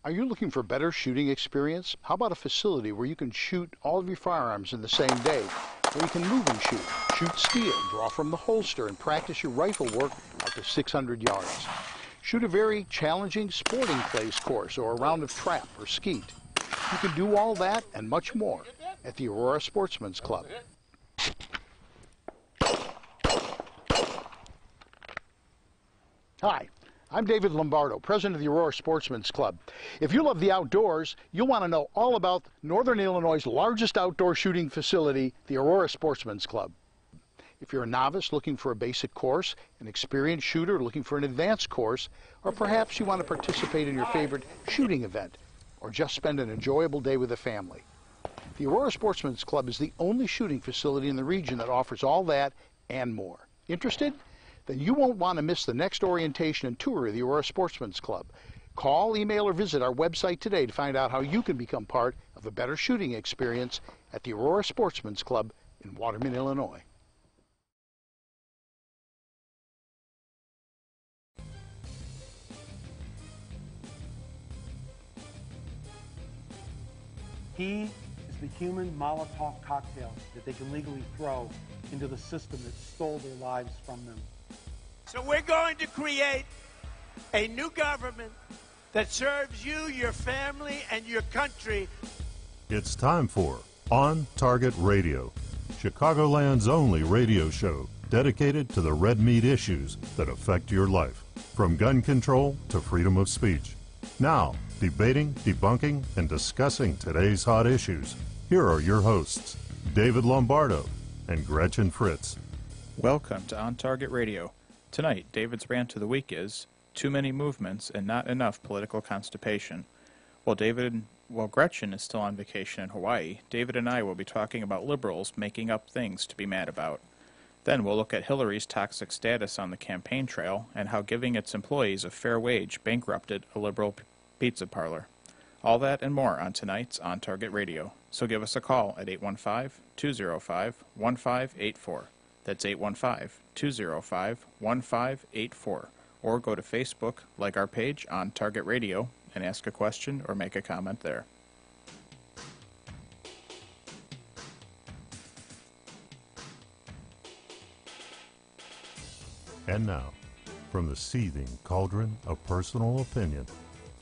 Are you looking for better shooting experience? How about a facility where you can shoot all of your firearms in the same day, where you can move and shoot steel, draw from the holster, and practice your rifle work out to 600 yards? Shoot a very challenging sporting clays course or a round of trap or skeet. You can do all that and much more at the Aurora Sportsman's Club. Hi, I'm David Lombardo, president of the Aurora Sportsman's Club. If you love the outdoors, you'll want to know all about Northern Illinois' largest outdoor shooting facility, the Aurora Sportsman's Club. If you're a novice looking for a basic course, an experienced shooter looking for an advanced course, or perhaps you want to participate in your favorite shooting event, or just spend an enjoyable day with a family, the Aurora Sportsman's Club is the only shooting facility in the region that offers all that and more. Interested? Then you won't want to miss the next orientation and tour of the Aurora Sportsman's Club. Call, email, or visit our website today to find out how you can become part of a better shooting experience at the Aurora Sportsman's Club in Waterman, Illinois. He is the human Molotov cocktail that they can legally throw into the system that stole their lives from them. So we're going to create a new government that serves you, your family, and your country. It's time for On Target Radio, Chicagoland's only radio show dedicated to the red meat issues that affect your life, from gun control to freedom of speech. Now, debating, debunking, and discussing today's hot issues, here are your hosts, David Lombardo and Gretchen Fritz. Welcome to On Target Radio. Tonight, David's rant of the week is too many movements and not enough political constipation. While Gretchen is still on vacation in Hawaii, David and I will be talking about liberals making up things to be mad about. Then we'll look at Hillary's toxic status on the campaign trail and how giving its employees a fair wage bankrupted a liberal pizza parlor. All that and more on tonight's On Target Radio. So give us a call at 815-205-1584. That's 815-205-1584. Or go to Facebook, like our page On Target Radio, and ask a question or make a comment there. And now, from the seething cauldron of personal opinion,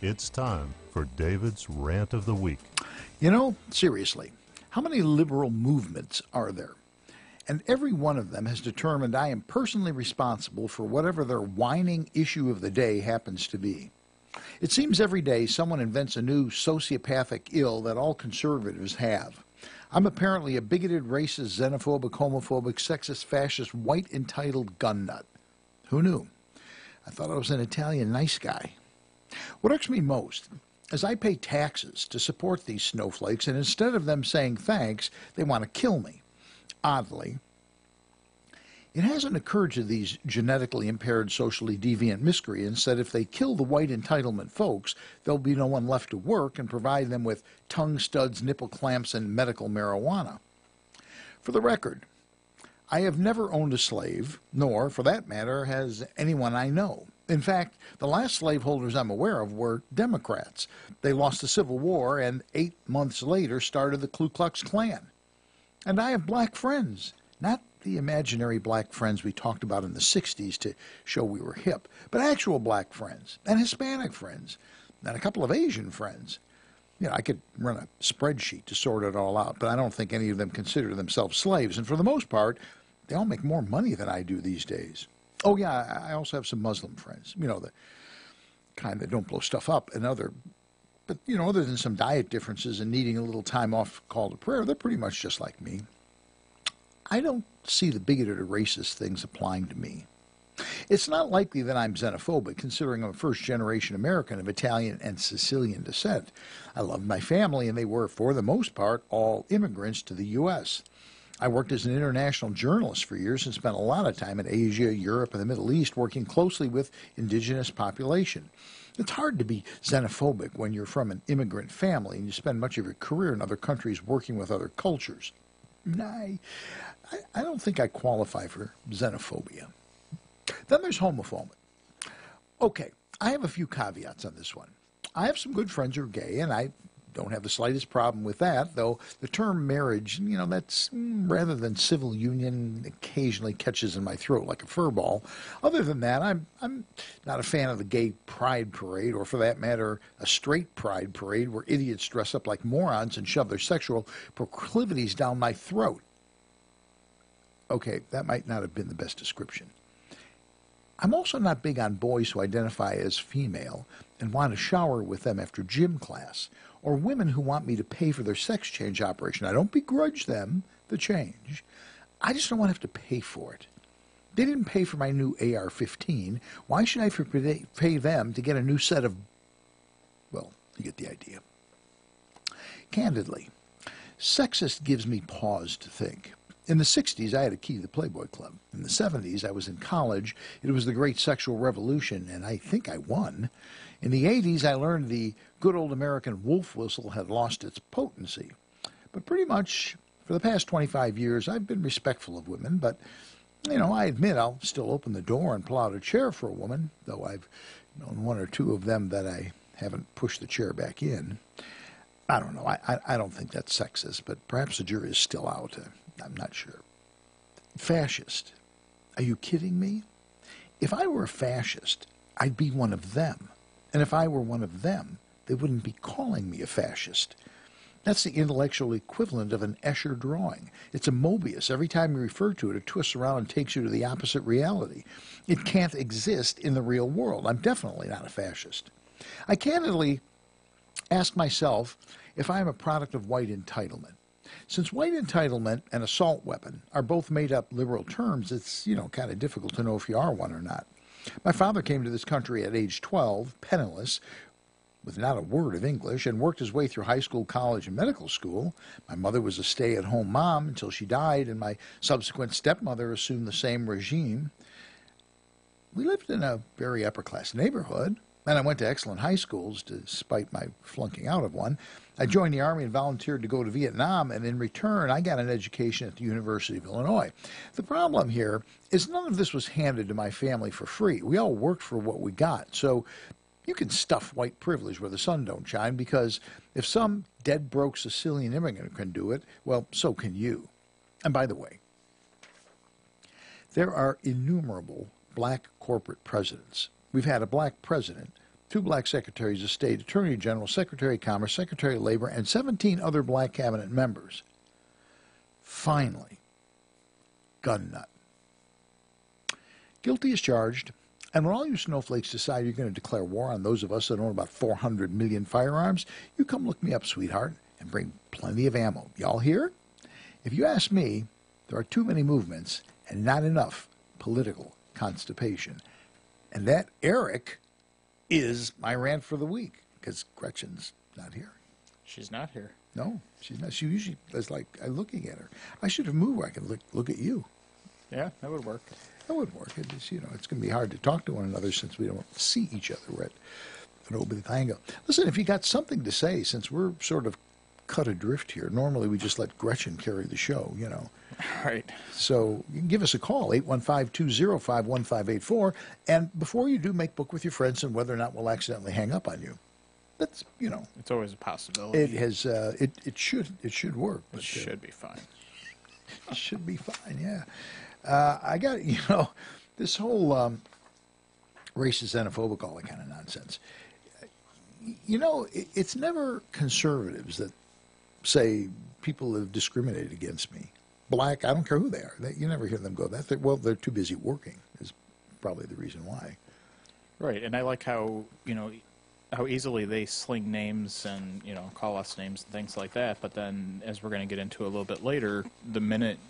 it's time for David's Rant of the Week. You know, seriously, how many liberal movements are there? And every one of them has determined I am personally responsible for whatever their whining issue of the day happens to be. It seems every day someone invents a new sociopathic ill that all conservatives have. I'm apparently a bigoted, racist, xenophobic, homophobic, sexist, fascist, white entitled gun nut. Who knew? I thought I was an Italian nice guy. What irks me most is I pay taxes to support these snowflakes, and instead of them saying thanks, they want to kill me. Oddly, it hasn't occurred to these genetically impaired, socially deviant miscreants that if they kill the white entitlement folks, there'll be no one left to work and provide them with tongue studs, nipple clamps, and medical marijuana. For the record, I have never owned a slave, nor, for that matter, has anyone I know. In fact, the last slaveholders I'm aware of were Democrats. They lost the Civil War and 8 months later started the Ku Klux Klan. And I have black friends, not the imaginary black friends we talked about in the 60s to show we were hip, but actual black friends and Hispanic friends and a couple of Asian friends. You know, I could run a spreadsheet to sort it all out, but I don't think any of them consider themselves slaves. And for the most part, they all make more money than I do these days. Oh, yeah, I also have some Muslim friends, you know, the kind that don't blow stuff up and but, you know, other than some diet differences and needing a little time off call to prayer, they're pretty much just like me. I don't see the bigoted or racist things applying to me. It's not likely that I'm xenophobic, considering I'm a first-generation American of Italian and Sicilian descent. I love my family, and they were, for the most part, all immigrants to the U.S. I worked as an international journalist for years and spent a lot of time in Asia, Europe, and the Middle East working closely with indigenous population. It's hard to be xenophobic when you're from an immigrant family and you spend much of your career in other countries working with other cultures. I don't think I qualify for xenophobia. Then there's homophobia. Okay, I have a few caveats on this one. I have some good friends who are gay, and I don't have the slightest problem with that, though the term marriage, that's rather than civil union, occasionally catches in my throat like a fur ball. Other than that, I'm not a fan of the gay pride parade, or for that matter, a straight pride parade where idiots dress up like morons and shove their sexual proclivities down my throat. Okay, that might not have been the best description. I'm also not big on boys who identify as female and want to shower with them after gym class, or women who want me to pay for their sex change operation. I don't begrudge them the change. I just don't want to have to pay for it. They didn't pay for my new AR-15. Why should I pay them to get a new set of... Well, you get the idea. Candidly, sexist gives me pause to think. In the 60s, I had a key to the Playboy Club. In the 70s, I was in college. It was the great sexual revolution, and I think I won. In the 80s, I learned the good old American wolf whistle had lost its potency. But pretty much for the past 25 years, I've been respectful of women, but, I admit I'll still open the door and pull out a chair for a woman, though I've known one or two of them that I haven't pushed the chair back in. I don't know. I don't think that's sexist, but perhaps the jury is still out. I'm not sure. Fascist. Are you kidding me? If I were a fascist, I'd be one of them. And if I were one of them, they wouldn't be calling me a fascist. That's the intellectual equivalent of an Escher drawing. It's a Mobius. Every time you refer to it, it twists around and takes you to the opposite reality. It can't exist in the real world. I'm definitely not a fascist. I candidly ask myself if I am a product of white entitlement. Since white entitlement and assault weapon are both made-up liberal terms, it's, kind of difficult to know if you are one or not. My father came to this country at age 12, penniless, with not a word of English, and worked his way through high school, college, and medical school. My mother was a stay-at-home mom until she died, and my subsequent stepmother assumed the same regime. We lived in a very upper-class neighborhood, and I went to excellent high schools, despite my flunking out of one. I joined the Army and volunteered to go to Vietnam, and in return, I got an education at the University of Illinois. The problem here is none of this was handed to my family for free. We all worked for what we got, so you can stuff white privilege where the sun don't shine, because if some dead-broke Sicilian immigrant can do it, well, so can you. And by the way, there are innumerable black corporate presidents. We've had a black president, 2 black secretaries of state, attorney general, secretary of commerce, secretary of labor, and 17 other black cabinet members. Finally, gun nut. Guilty as charged, and when all you snowflakes decide you're going to declare war on those of us that own about 400 million firearms, you come look me up, sweetheart, and bring plenty of ammo. Y'all hear? If you ask me, there are too many movements and not enough political constipation. And that, Eric, is my rant for the week, because Gretchen's not here. She's not here. No, she's not. She usually is like, I'm looking at her. I should have moved where I can look at you. Yeah, that would work. That would work. It's, it's going to be hard to talk to one another since we don't see each other. We're at an open angle. Listen, if you got something to say, since we're sort of cut adrift here, normally we just let Gretchen carry the show, Right. So you can give us a call, 815-205-1584. And before you do, make book with your friends and whether or not we'll accidentally hang up on you. That's, It's always a possibility. it has, it should work. It should be fine. It should be fine, yeah. I got, this whole racist, xenophobic, all that kind of nonsense. It's never conservatives that say people have discriminated against me. Black, I don't care who they are. You never hear them go that. They're too busy working is probably the reason why. Right, and I like how, how easily they sling names and, call us names and things like that. But then, as we're going to get into a little bit later, the minute,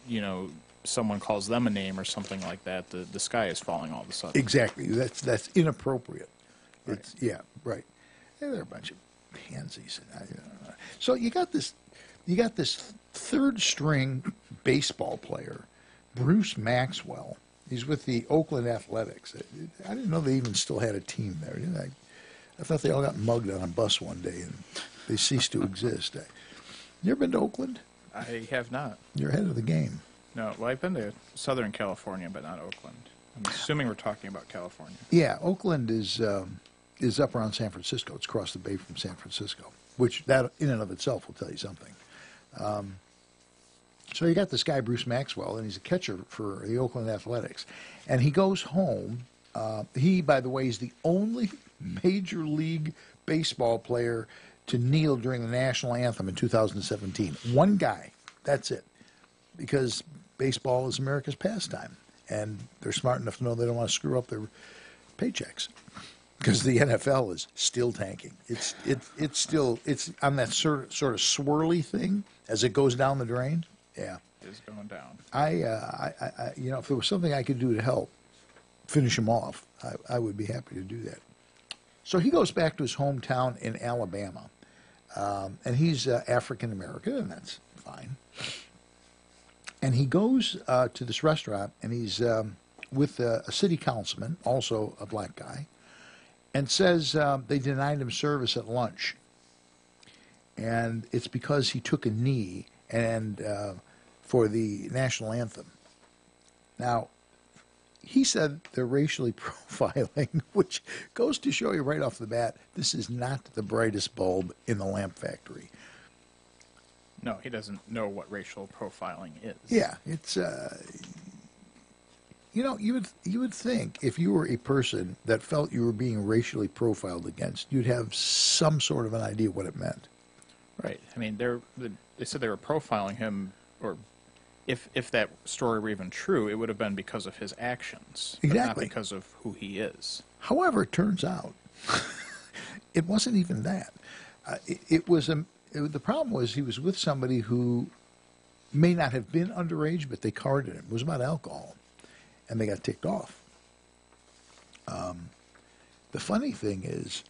someone calls them a name or something like that, the sky is falling all of a sudden. Exactly. That's inappropriate. Right. Yeah, right. They're a bunch of pansies. So you got this third string baseball player, Bruce Maxwell. He's with the Oakland Athletics. I didn't know they even still had a team there. I thought they all got mugged on a bus one day and they ceased to exist. You ever been to Oakland? I have not. You're ahead of the game. No, well, I've been to Southern California, but not Oakland. I'm assuming we're talking about California. Yeah, Oakland is is up around San Francisco. It's across the bay from San Francisco, which that in and of itself will tell you something. So you got this guy, Bruce Maxwell, and he's a catcher for the Oakland Athletics. And he goes home. He, by the way, is the only Major League Baseball player to kneel during the national anthem in 2017. One guy. That's it. Because baseball is America's pastime. And they're smart enough to know they don't want to screw up their paychecks. Because the NFL is still tanking. It's on that sort of swirly thing as it goes down the drain. Yeah, It's going down. I if there was something I could do to help finish him off, I would be happy to do that. So he goes back to his hometown in Alabama, and he's African American, and that's fine. And he goes to this restaurant, and he's with a city councilman, also a black guy, and says they denied him service at lunch. And it's because he took a knee and for the national anthem. Now, he said they're racially profiling, which goes to show you right off the bat, this is not the brightest bulb in the lamp factory. No, he doesn't know what racial profiling is. Yeah, it's you would think if you were a person that felt you were being racially profiled against, you'd have some sort of an idea what it meant. Right. I mean, they said they were profiling him, or if that story were even true, it would have been because of his actions, but not because of who he is. However, it turns out it wasn't even that. The problem was he was with somebody who may not have been underage, but they carded him. It was about alcohol, and they got ticked off. The funny thing is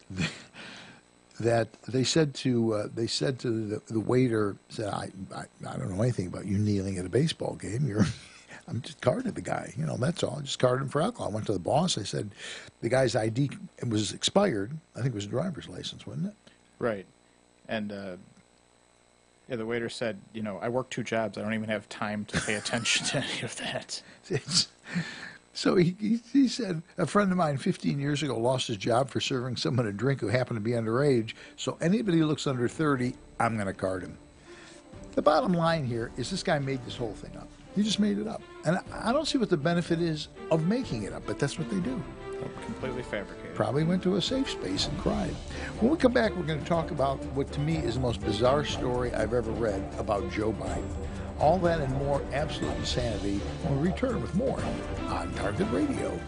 that they said to the waiter, said, I don't know anything about you kneeling at a baseball game. I'm just carded the guy, that's all. I just carded him for alcohol. I went to the boss. I said the guy's ID was expired. I think it was a driver's license, wasn't it? Right. And the waiter said, I work 2 jobs. I don't even have time to pay attention to any of that. So he said, a friend of mine 15 years ago lost his job for serving someone a drink who happened to be underage. So anybody who looks under 30, I'm going to card him. The bottom line here is this guy made this whole thing up. He just made it up. And I don't see what the benefit is of making it up, but that's what they do. Completely fabricated. Probably went to a safe space and cried. When we come back, we're going to talk about what to me is the most bizarre story I've ever read about Joe Biden. All that and more absolute insanity when we return with more on Target Radio.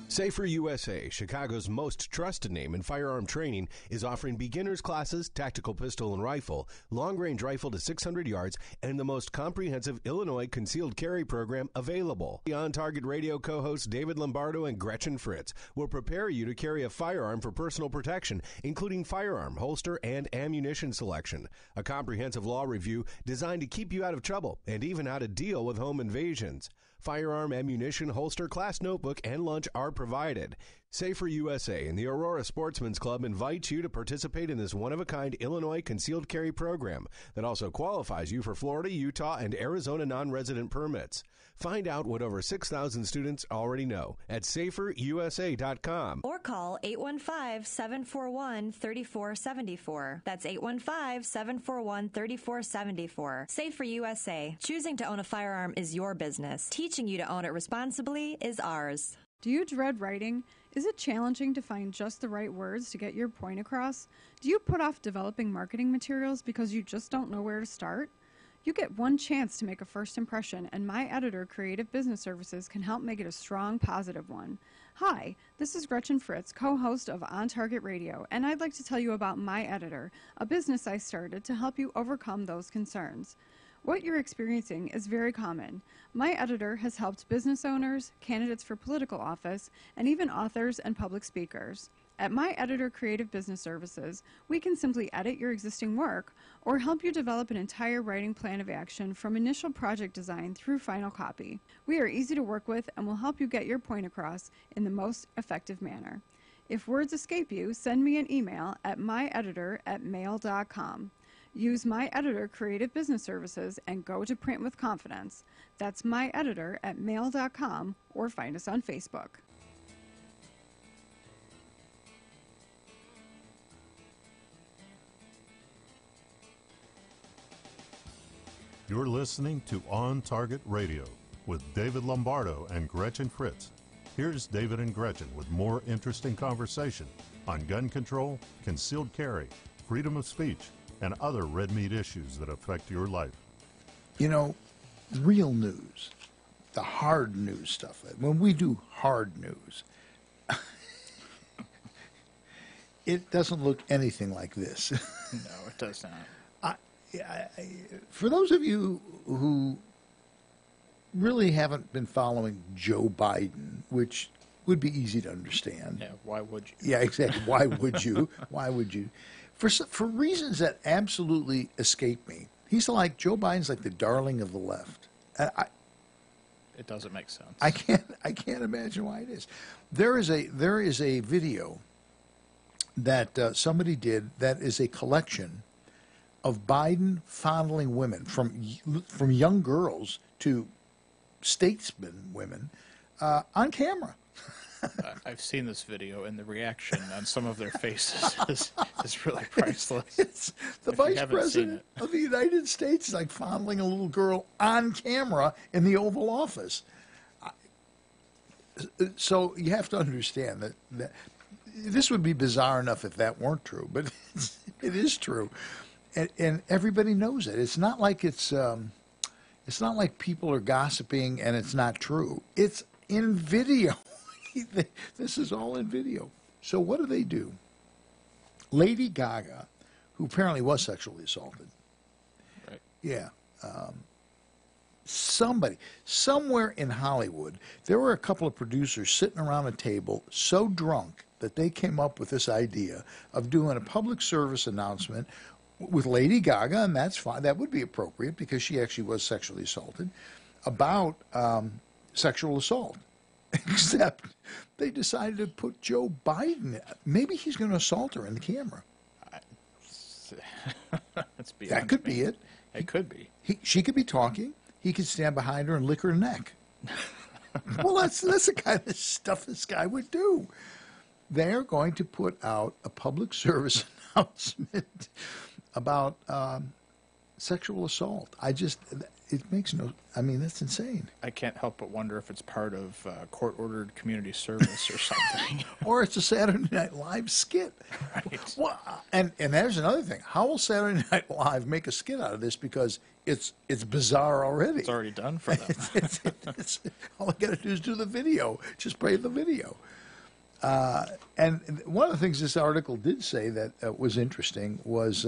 Safer USA, Chicago's most trusted name in firearm training, is offering beginners classes, tactical pistol and rifle, long-range rifle to 600 yards, and the most comprehensive Illinois concealed carry program available. The On Target Radio co-hosts David Lombardo and Gretchen Fritz will prepare you to carry a firearm for personal protection, including firearm, holster, and ammunition selection. A comprehensive law review designed to keep you out of trouble and even how to deal with home invasions. Firearm, ammunition, holster, class notebook, and lunch are provided. Safer USA and the Aurora Sportsman's Club invite you to participate in this one-of-a-kind Illinois concealed carry program that also qualifies you for Florida, Utah, and Arizona non-resident permits. Find out what over 6,000 students already know at saferusa.com. Or call 815-741-3474. That's 815-741-3474. Safer USA. Choosing to own a firearm is your business. Teaching you to own it responsibly is ours. Do you dread writing? Is it challenging to find just the right words to get your point across? Do you put off developing marketing materials because you just don't know where to start? You get one chance to make a first impression, and my editor, Creative Business Services, can help make it a strong, positive one. Hi, this is Gretchen Fritz, co-host of On Target Radio, and I'd like to tell you about My Editor, a business I started to help you overcome those concerns. What you're experiencing is very common. My Editor has helped business owners, candidates for political office, and even authors and public speakers. At My Editor Creative Business Services, we can simply edit your existing work or help you develop an entire writing plan of action from initial project design through final copy. We are easy to work with and will help you get your point across in the most effective manner. If words escape you, send me an email at myeditor@mail.com. Use My Editor Creative Business Services and go to print with confidence. That's myeditor@mail.com or find us on Facebook. You're listening to On Target Radio with David Lombardo and Gretchen Fritz. Here's David and Gretchen with more interesting conversation on gun control, concealed carry, freedom of speech, and other red meat issues that affect your life. You know, real news, the hard news stuff, when we do hard news, it doesn't look anything like this. No, it does not. For those of you who really haven't been following Joe Biden, which would be easy to understand. Yeah, why would you? Yeah, exactly. Why would you? Why would you? For reasons that absolutely escape me. He's like, Joe Biden's like the darling of the left. It doesn't make sense. I can't imagine why it is. There is a video that somebody did that is a collection of Biden fondling women, from young girls to statesmen women, on camera. I've seen this video, and the reaction on some of their faces is really priceless. It's the vice president of the United States is like fondling a little girl on camera in the Oval Office. So you have to understand that this would be bizarre enough if that weren't true, but it is true. And everybody knows it. It's not like it's not like people are gossiping and it's not true. It's in video. This is all in video. So what do? Lady Gaga, who apparently was sexually assaulted. Right. Yeah. Somewhere in Hollywood, there were a couple of producers sitting around a table so drunk that they came up with this idea of doing a public service announcement with Lady Gaga, and that's fine. That would be appropriate because she actually was sexually assaulted, about sexual assault. Except they decided to put Joe Biden in. Maybe he's going to assault her in the camera. That could be it. It could be. She could be talking. He could stand behind her and lick her neck. Well, that's the kind of stuff this guy would do. They're going to put out a public service announcement about sexual assault. It makes no, I mean, that's insane. I can't help but wonder if it's part of court-ordered community service or something. Or it's a Saturday Night Live skit. Right. Well, and there's another thing. How will Saturday Night Live make a skit out of this? Because it's bizarre already. It's already done for them. It's all I got to do is do the video. Just play the video. And one of the things this article did say that was interesting was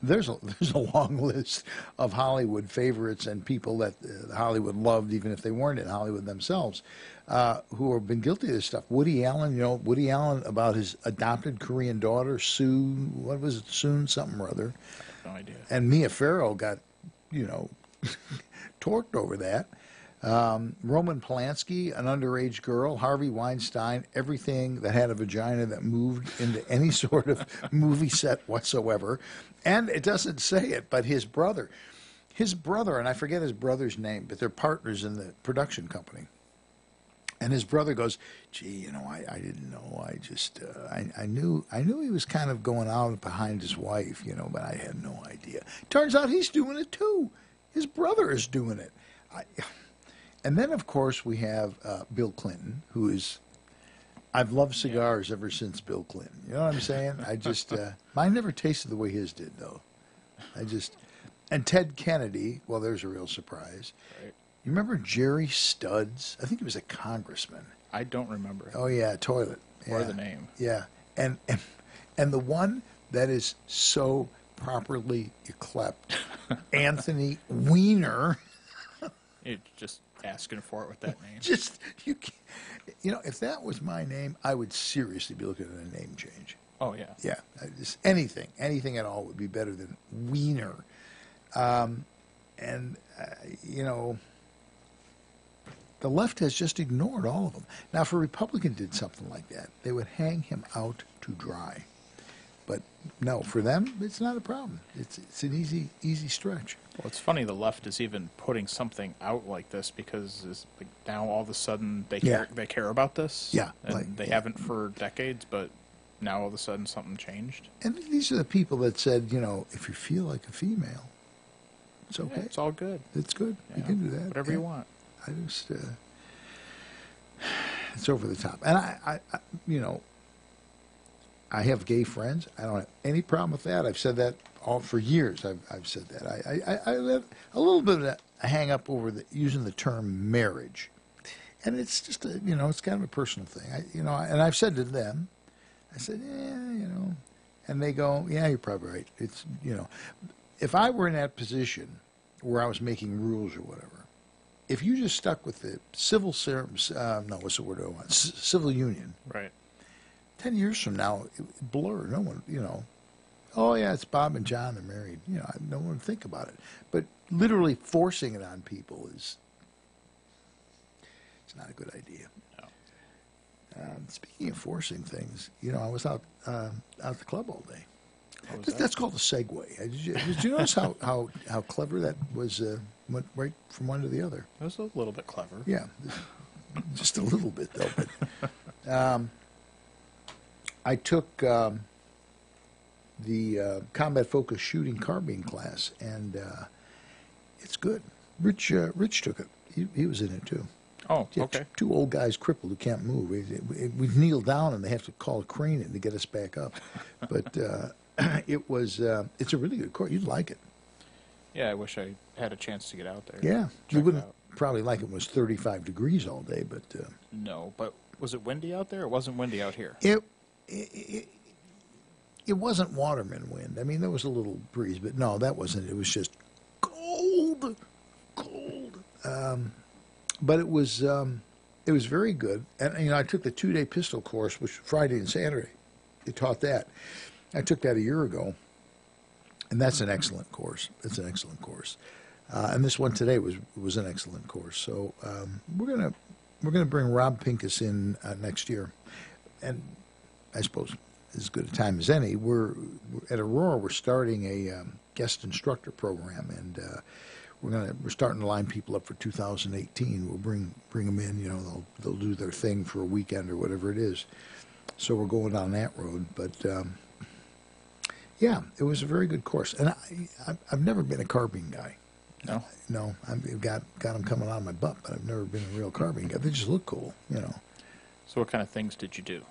there's a long list of Hollywood favorites and people that Hollywood loved, even if they weren't in Hollywood themselves, who have been guilty of this stuff. Woody Allen, Woody Allen about his adopted Korean daughter, Soon something or other. No idea. And Mia Farrow got, torqued over that. Roman Polanski, an underage girl, Harvey Weinstein, everything that had a vagina that moved into any sort of movie set whatsoever. And it doesn't say it, but his brother, and I forget his brother's name, but they're partners in the production company. And his brother goes, gee, I didn't know. I just, I knew he was kind of going out behind his wife, but I had no idea. Turns out he's doing it too. His brother is doing it. And then, of course, we have Bill Clinton, who is, I've loved cigars ever since Bill Clinton. You know what I'm saying? I just, mine never tasted the way his did, though. And Ted Kennedy, well, there's a real surprise. Right. You remember Jerry Studs? I think he was a congressman. I don't remember him. Oh, yeah, toilet. Or Yeah. the name. Yeah. And the one that is so properly yclept, Anthony Weiner. You're just asking for it with that name. If that was my name, I would seriously be looking at a name change. Oh, yeah. Yeah, anything at all would be better than Wiener. The left has just ignored all of them. Now, if a Republican did something like that, they would hang him out to dry. But no, for them, it's not a problem. It's an easy stretch. Well, it's funny the left is even putting something out like this because now all of a sudden they care about this. Yeah, and they haven't for decades, but now all of a sudden something changed. And these are the people that said, if you feel like a female, It's okay. Yeah, it's all good. It's good. Yeah. You can do that. Whatever you want. I just, it's over the top. And I I have gay friends. I don't have any problem with that. I've said that all for years. I've said that. I have a little bit of a hang up over using the term marriage, and it's just it's kind of a personal thing. And I've said to them, I said, and they go, yeah, you're probably right. It's if I were in that position where I was making rules or whatever, if you just stuck with the civil civil union, right? 10 years from now, it blur. No one, oh yeah, it's Bob and John, they're married. No one would think about it. But literally forcing it on people it's not a good idea. No. Speaking of forcing things, I was out at the club all day. What was That's called a segue. Did you notice how clever that was? Went right from one to the other. It was a little bit clever. Yeah, just a little bit though. But I took the combat focused shooting carbine class, and it's good. Rich took it. He was in it too. Oh, Yeah, okay. Two old guys crippled who can't move. We kneel down and they have to call a crane in to get us back up. But it's a really good course. You'd like it. Yeah, I wish I had a chance to get out there. Yeah, Check you it wouldn't out. probably like it when it was 35 degrees all day, but No, but was it windy out there? It wasn't windy out here. it wasn't waterman wind. I mean, there was a little breeze, but no, that wasn't. It was just cold. But it was very good. And I took the 2-day pistol course, which Friday and Saturday. They taught that. I took that a year ago, and that's an excellent course. It's an excellent course. And this one today was an excellent course. So we're gonna bring Rob Pincus in next year, and I suppose as good a time as any. We're at Aurora. We're starting a guest instructor program, and we're starting to line people up for 2018. We'll bring them in. They'll do their thing for a weekend or whatever it is. So we're going down that road. But yeah, it was a very good course, and I've never been a carbine guy. No. No, I've got them coming out of my butt, but I've never been a real carbine guy. They just look cool, So what kind of things did you do?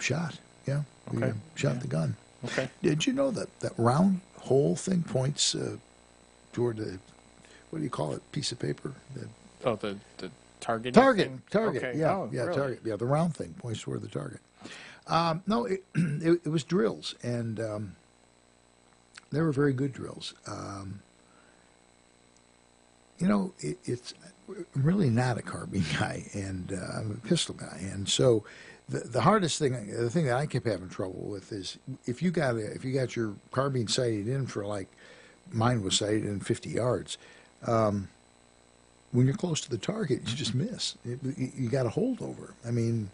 Shot, yeah. Okay. We shot the gun. Okay. Did you know that round hole thing points toward the, what do you call it, piece of paper? The target? Target. Okay. Yeah, Oh, yeah, really? target. Yeah, the round thing points toward the target. No, it was drills, and they were very good drills. It's I'm really not a carbine guy, and I'm a pistol guy, and so the hardest thing, the thing that I kept having trouble with is if you got your carbine sighted in for, like mine was sighted in 50 yards, when you're close to the target, you just miss. You got a holdover. I mean,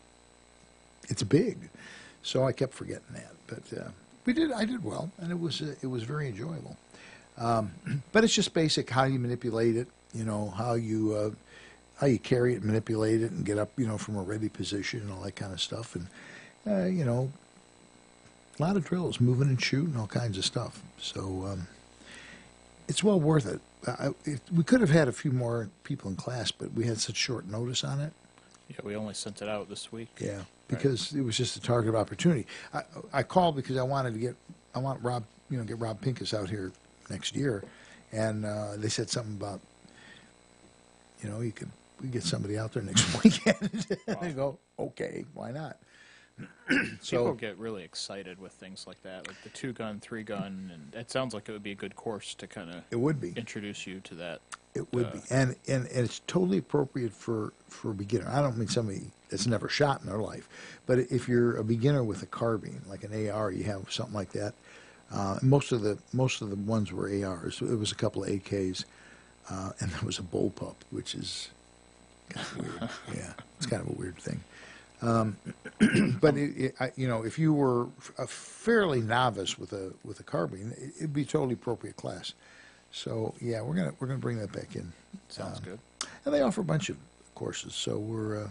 it's big, so I kept forgetting that. But I did well, and it was very enjoyable. But it's just basic how you manipulate it. How you carry it, manipulate it, and get up, from a ready position and all that kind of stuff. And a lot of drills, moving and shooting, all kinds of stuff. So it's well worth it. We could have had a few more people in class, but we had such short notice on it. Yeah, we only sent it out this week. Yeah, because it was just a target of opportunity. I called because I want Rob, get Rob Pincus out here next year, and they said something about, we get somebody out there next weekend. Wow. I go, okay, why not? People get really excited with things like that, like the 2-gun, 3-gun, and it sounds like it would be a good course to kind of introduce you to that. It would be, and it's totally appropriate for a beginner. I don't mean somebody that's never shot in their life, but if you're a beginner with a carbine, like an AR, you have something like that. Most of the ones were ARs. It was a couple of AKs, and there was a bullpup, which is kind of weird. Yeah, it's kind of a weird thing. But if you were a fairly novice with a carbine, it'd be a totally appropriate class. So yeah, we're gonna bring that back in. Sounds good. And they offer a bunch of courses, so we're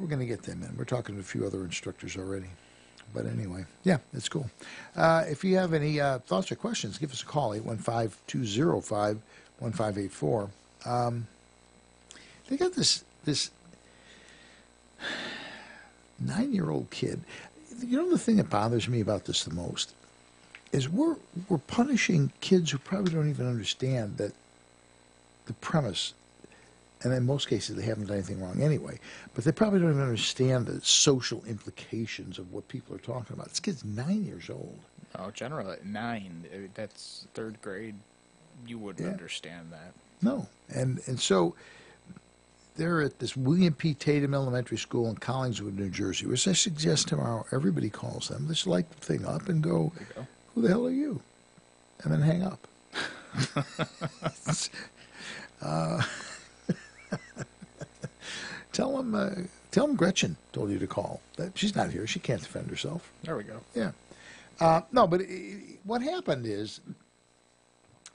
gonna get them in. We're talking to a few other instructors already. But anyway, yeah, it's cool. If you have any thoughts or questions, give us a call, 815-205-1584. They got this 9-year-old kid. You know, the thing that bothers me about this the most is we're punishing kids who probably don't even understand that the premise, and in most cases they haven't done anything wrong anyway, but they probably don't even understand the social implications of what people are talking about. This kid's 9 years old. Oh, generally at 9, that's 3rd grade. You wouldn't understand that. No, and so they're at this William P. Tatum Elementary School in Collingswood, New Jersey, which I suggest tomorrow everybody calls them. Just light the thing up and go, who the hell are you? And then hang up. Tell them Gretchen told you to call. She's not here. She can't defend herself. There we go. Yeah. No, but what happened is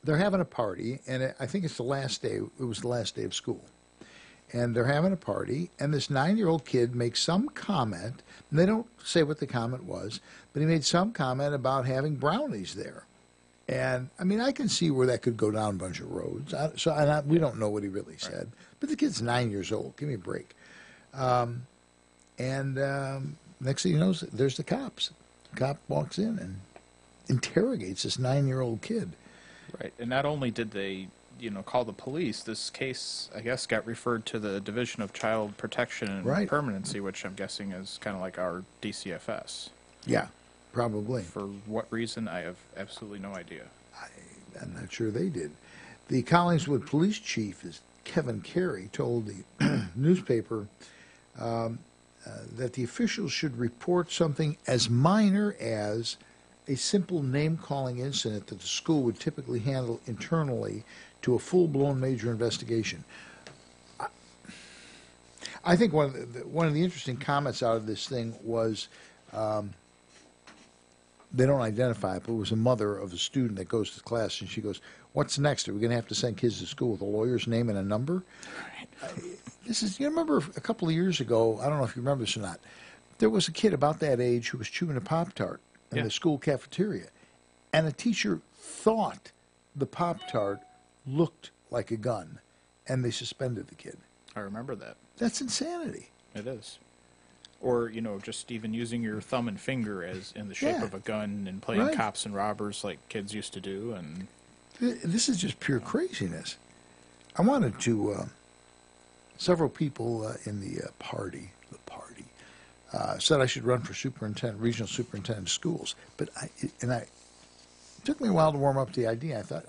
they're having a party, and I think it's the last day. It was the last day of school. And they're having a party, and this 9-year-old kid makes some comment, and they don't say what the comment was, but he made some comment about having brownies there. And, I mean, I can see where that could go down a bunch of roads. We don't know what he really said. But the kid's 9 years old. Give me a break. Next thing you know, there's the cops. The cop walks in and interrogates this 9-year-old kid. Right. And not only did they, call the police, this case, I guess, got referred to the Division of Child Protection and Permanency, which I'm guessing is kind of like our DCFS. Yeah, probably. For what reason, I have absolutely no idea. I'm not sure they did. The Collingswood police chief, Kevin Carey, told the newspaper that the officials should report something as minor as a simple name-calling incident that the school would typically handle internally to a full-blown major investigation. I think one of the interesting comments out of this thing was they don't identify it, but it was a mother of a student that goes to class, and she goes, "What's next? Are we going to have to send kids to school with a lawyer's name and a number?" You remember a couple of years ago, I don't know if you remember this or not, there was a kid about that age who was chewing a Pop-Tart in the school cafeteria, and a teacher thought the Pop-Tart looked like a gun, and they suspended the kid. I remember that. That's insanity. It is. Or, just even using your thumb and finger as in the shape of a gun and playing cops and robbers like kids used to do. And this is just pure craziness. I wanted to, several people in the party, said I should run for regional superintendent of schools. But it took me a while to warm up to the idea. I thought,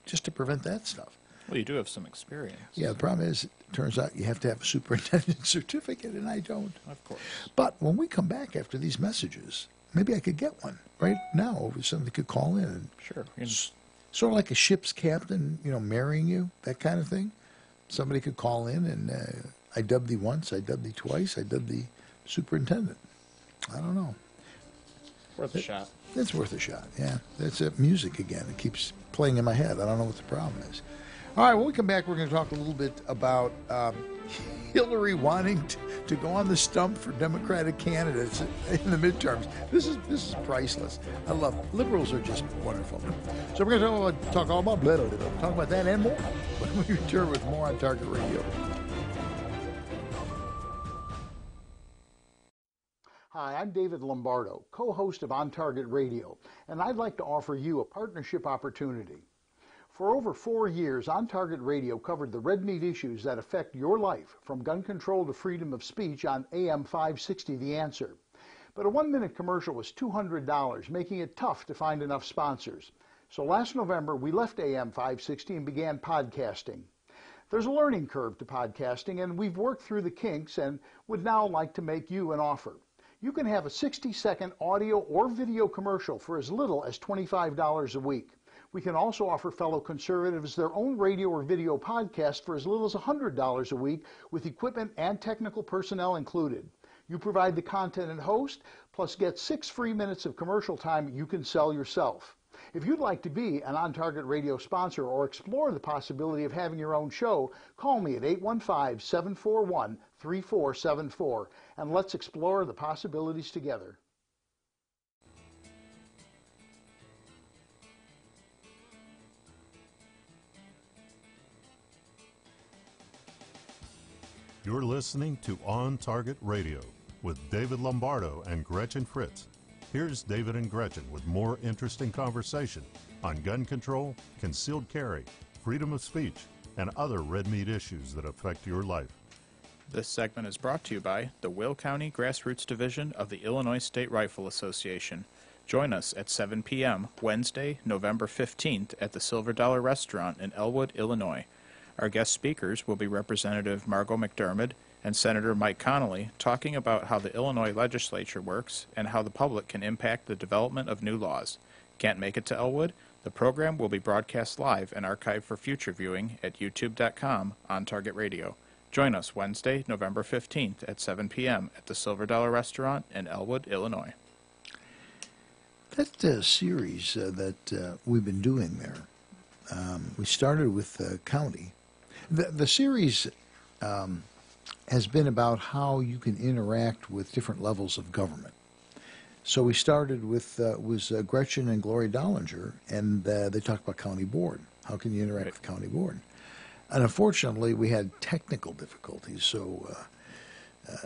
just to prevent that stuff. Well, you do have some experience. Yeah, the problem is, it turns out you have to have a superintendent certificate, and I don't. Of course. But when we come back after these messages, maybe I could get one right now. Somebody could call in. And sure. Sort of like a ship's captain, marrying you, that kind of thing. Somebody could call in, and I dubbed thee once, I dubbed thee twice, I dubbed thee superintendent. I don't know. Worth a shot. It's worth a shot, yeah. That's music again. It keeps playing in my head. I don't know what the problem is. All right, when we come back, we're going to talk a little bit about Hillary wanting to go on the stump for Democratic candidates in the midterms. This is priceless. I love it. Liberals are just wonderful. So we're going to talk all about talk about that and more when we return with more on Target Radio. Hi, I'm David Lombardo, co-host of On Target Radio, and I'd like to offer you a partnership opportunity. For over 4 years, On Target Radio covered the red meat issues that affect your life, from gun control to freedom of speech on AM 560 The Answer. But a 1-minute commercial was $200, making it tough to find enough sponsors. So last November, we left AM 560 and began podcasting. There's a learning curve to podcasting, and we've worked through the kinks and would now like to make you an offer. You can have a 60-second audio or video commercial for as little as $25 a week. We can also offer fellow conservatives their own radio or video podcast for as little as $100 a week, with equipment and technical personnel included. You provide the content and host, plus get 6 free minutes of commercial time you can sell yourself. If you'd like to be an On Target Radio sponsor or explore the possibility of having your own show, call me at 815-741-3474, and let's explore the possibilities together. You're listening to On Target Radio with David Lombardo and Gretchen Fritz. Here's David and Gretchen with more interesting conversation on gun control, concealed carry, freedom of speech, and other red meat issues that affect your life. This segment is brought to you by the Will County Grassroots Division of the Illinois State Rifle Association. Join us at 7 p.m. Wednesday, November 15th at the Silver Dollar Restaurant in Elwood, Illinois. Our guest speakers will be Representative Margot McDermott and Senator Mike Connolly talking about how the Illinois legislature works and how the public can impact the development of new laws. Can't make it to Elwood? The program will be broadcast live and archived for future viewing at youtube.com on Target Radio. Join us Wednesday, November 15th at 7 p.m. at the Silver Dollar Restaurant in Elwood, Illinois. That series that we've been doing there, we started with the county. The series has been about how you can interact with different levels of government. So we started with Gretchen and Gloria Dollinger, and they talked about county board. How can you interact with county board? And unfortunately, we had technical difficulties, so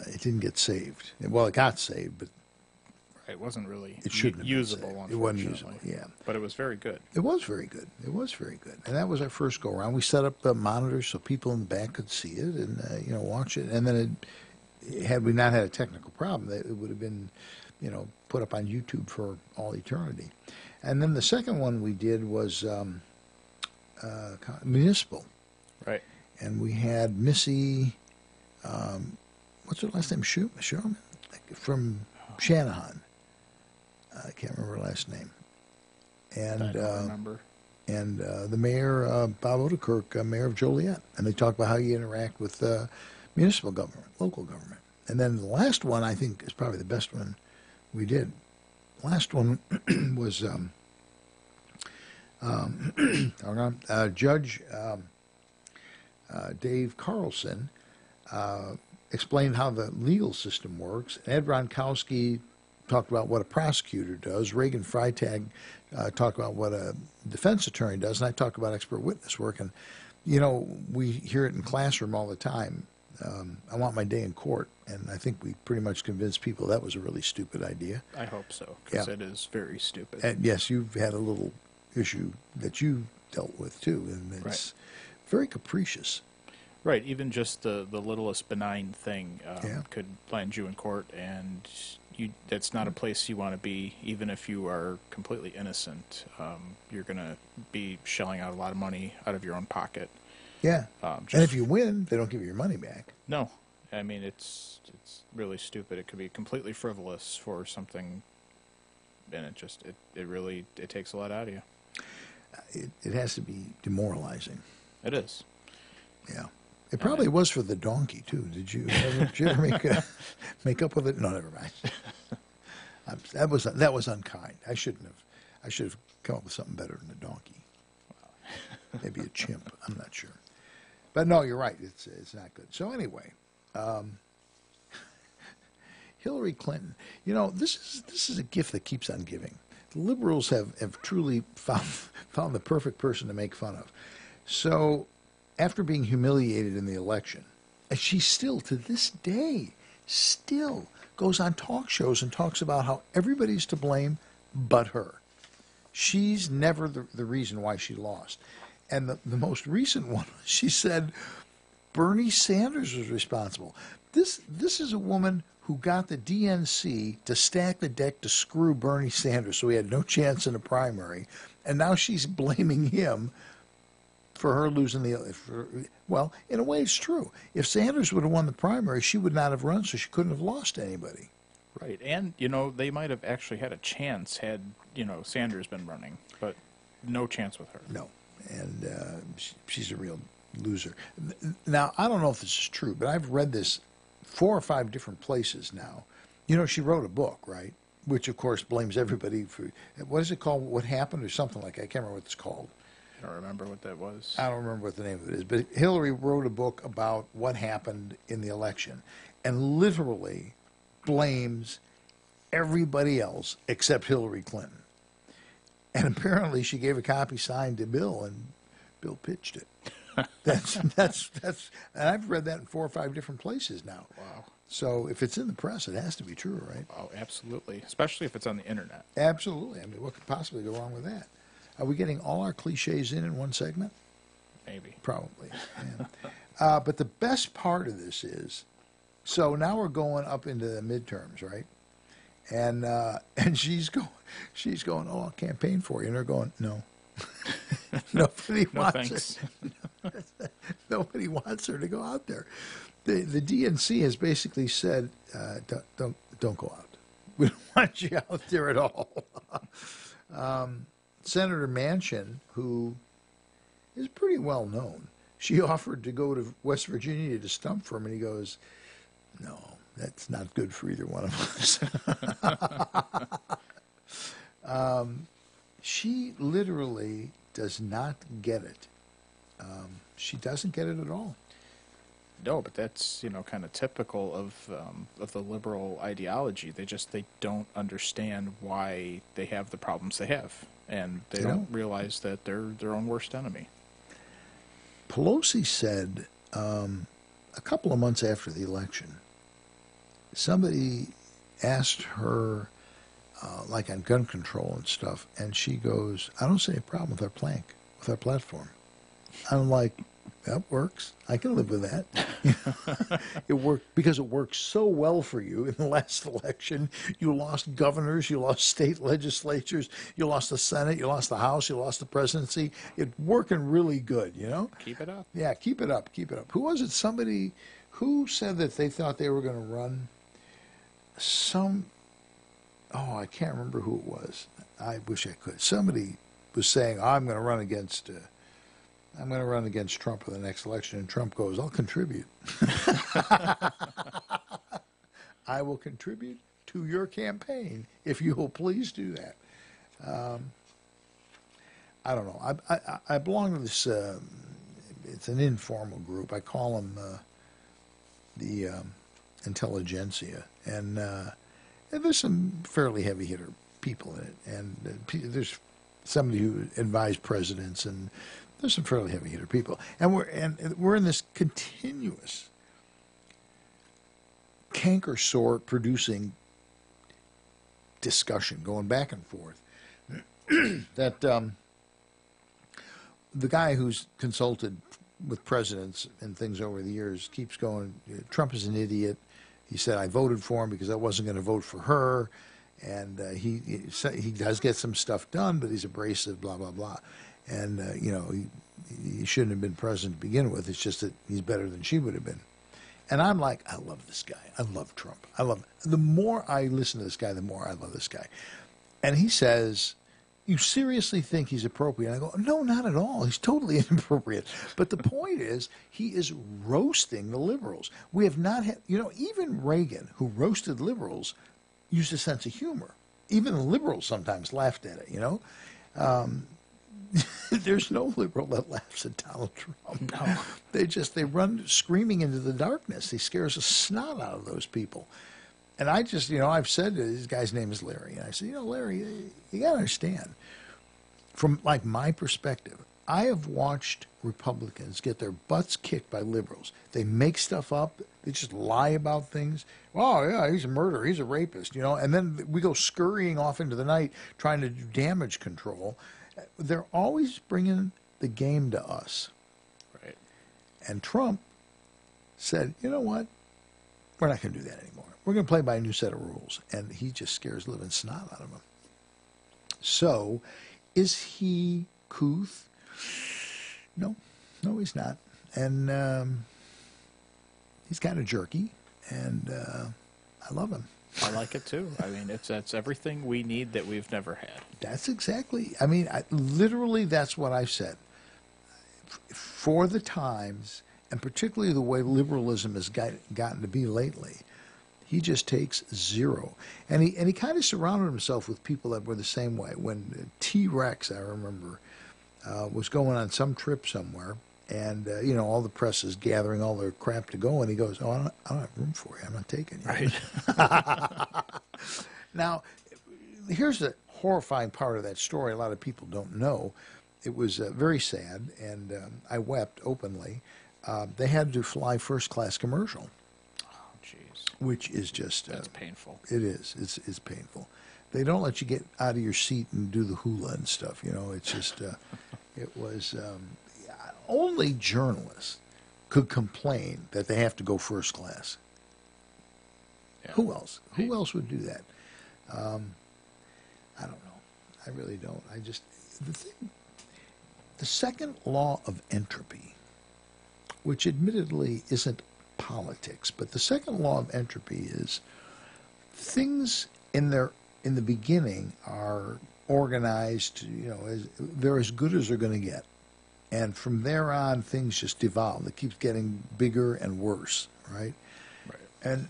it didn't get saved. Well, it got saved, but It wasn't really usable. It wasn't usable, yeah. But it was very good. It was very good. It was very good. And that was our first go-around. We set up monitors so people in the back could see it and, watch it. And then had we not had a technical problem, it would have been, put up on YouTube for all eternity. And then the second one we did was municipal. Right. And we had Missy, what's her last name? Sherman? From Shanahan. I can't remember her last name. And I don't remember. And the mayor, Bob Odekirk, mayor of Joliet. And they talk about how you interact with municipal government, local government. And then the last one, I think, is probably the best one we did. Last one was Judge Dave Carlson explained how the legal system works. Ed Ronkowski talked about what a prosecutor does. Reagan Freitag talked about what a defense attorney does, and I talk about expert witness work. And, we hear it in classroom all the time. I want my day in court, and I think we pretty much convinced people that was a really stupid idea. I hope so, because it is very stupid. And yes, you've had a little issue that you dealt with, too, and it's very capricious. Right, even just the littlest benign thing could land you in court, and that's not a place you want to be, even if you are completely innocent. You're going to be shelling out a lot of money out of your own pocket. Yeah, and if you win, they don't give you your money back. No, I mean, it's really stupid. It could be completely frivolous for something, and it really takes a lot out of you. It has to be demoralizing. It is. Yeah. It probably was for the donkey, too. Did you ever make up with it? No, never mind. That was unkind. I should have come up with something better than a donkey. Maybe a chimp. I'm not sure. But no, you're right. It's not good. So anyway, Hillary Clinton. This is a gift that keeps on giving. The liberals have truly found the perfect person to make fun of. So, after being humiliated in the election, and she still, to this day, still goes on talk shows and talks about how everybody's to blame but her. She's never the reason why she lost. And the most recent one, she said Bernie Sanders was responsible. This is a woman who got the DNC to stack the deck to screw Bernie Sanders so he had no chance in the primary. And now she's blaming him for her losing well, in a way, it's true. If Sanders would have won the primary, she would not have run, so she couldn't have lost to anybody. Right, and, they might have actually had a chance had, Sanders been running, but no chance with her. No, and she's a real loser. Now, I don't know if this is true, but I've read this 4 or 5 different places now. She wrote a book, right, which, of course, blames everybody for, what is it called, What Happened, or something like that. I can't remember what it's called. I don't remember what that was. I don't remember what the name of it is, but Hillary wrote a book about what happened in the election and literally blames everybody else except Hillary Clinton. And apparently she gave a copy signed to Bill, and Bill pitched it. That's and I've read that in 4 or 5 different places now. Wow. So if it's in the press, it has to be true, right? Oh, absolutely. Especially if it's on the internet. Absolutely. I mean, what could possibly go wrong with that? Are we getting all our cliches in one segment? Maybe. Probably. Yeah. But the best part of this is, so now we're going up into the midterms, right? And she's going, oh, I'll campaign for you. And they're going, no. Nobody wants her. Nobody wants her to go out there. The DNC has basically said, don't go out. We don't want you out there at all. Senator Manchin, who is pretty well known, she offered to go to West Virginia to stump for him, and he goes, no, that's not good for either one of us. She literally does not get it. She doesn't get it at all. No, but that's, kind of typical of the liberal ideology. They don't understand why they have the problems they have, and they don't realize that they're their own worst enemy. Pelosi said a couple of months after the election, somebody asked her, like on gun control and stuff, and she goes, I don't see any problem with our platform. I'm like, that works. I can live with that. It worked because it worked so well for you in the last election. You lost governors, you lost state legislatures, you lost the Senate, you lost the House, you lost the presidency. It's working really good, Keep it up. Yeah, keep it up, keep it up. Who was it? Somebody who said that they thought they were going to run I can't remember who it was. I wish I could. Somebody was saying, I'm going to run against Trump in the next election, and Trump goes, I'll contribute. I will contribute to your campaign if you will please do that. I don't know. I belong to this, it's an informal group. I call them the intelligentsia. And there's some fairly heavy hitter people in it. And there's somebody who advised presidents, and there's some fairly heavy hitter people. And we're in this continuous canker sore producing discussion going back and forth. That the guy who's consulted with presidents and things over the years keeps going, Trump is an idiot. He said, I voted for him because I wasn't going to vote for her. And he does get some stuff done, but he's abrasive, blah, blah, blah. And, he shouldn't have been president to begin with. It's just that he's better than she would have been. And I'm like, I love this guy. I love Trump. The more I listen to this guy, the more I love this guy. And he says, you seriously think he's appropriate? And I go, no, not at all. He's totally inappropriate. But the point is, he is roasting the liberals. We have not had, even Reagan, who roasted liberals, used a sense of humor. Even the liberals sometimes laughed at it, There's no liberal that laughs at Donald Trump. No. They run screaming into the darkness. He scares the snot out of those people. And I just, I've said this guy's name is Larry. And I said, Larry, you got to understand, from like my perspective, I have watched Republicans get their butts kicked by liberals. They make stuff up. They just lie about things. Oh, yeah, he's a murderer. He's a rapist, And then we go scurrying off into the night trying to do damage control. They're always bringing the game to us. Right. And Trump said, you know what? We're not going to do that anymore. We're going to play by a new set of rules. And he just scares the living snot out of them. So, is he couth? No, he's not. And he's kind of jerky, and I love him. I like it too. I mean, that's everything we need that we've never had. That's exactly. I mean, literally, that's what I've said. For the times, and particularly the way liberalism has gotten to be lately, he just takes zero. And he kind of surrounded himself with people that were the same way. When T-Rex, I remember, was going on some trip somewhere, and all the press is gathering all their crap to go, and he goes, "Oh, I don't have room for you. I'm not taking you." Right. Now, here's the horrifying part of that story. A lot of people don't know. it was very sad, and I wept openly. They had to fly first-class commercial. Oh, jeez. Which is just... That's painful. It is. It's painful. They don't let you get out of your seat and do the hula and stuff, you know. It's just... it was... only journalists could complain that they have to go first class. Yeah. Who else? Who else would do that? I don't know. I really don't. The second law of entropy, which admittedly isn't politics, but the second law of entropy is things in the beginning are organized, you know, they're as good as they're going to get. And from there on, things just evolve. It keeps getting bigger and worse, right? Right. And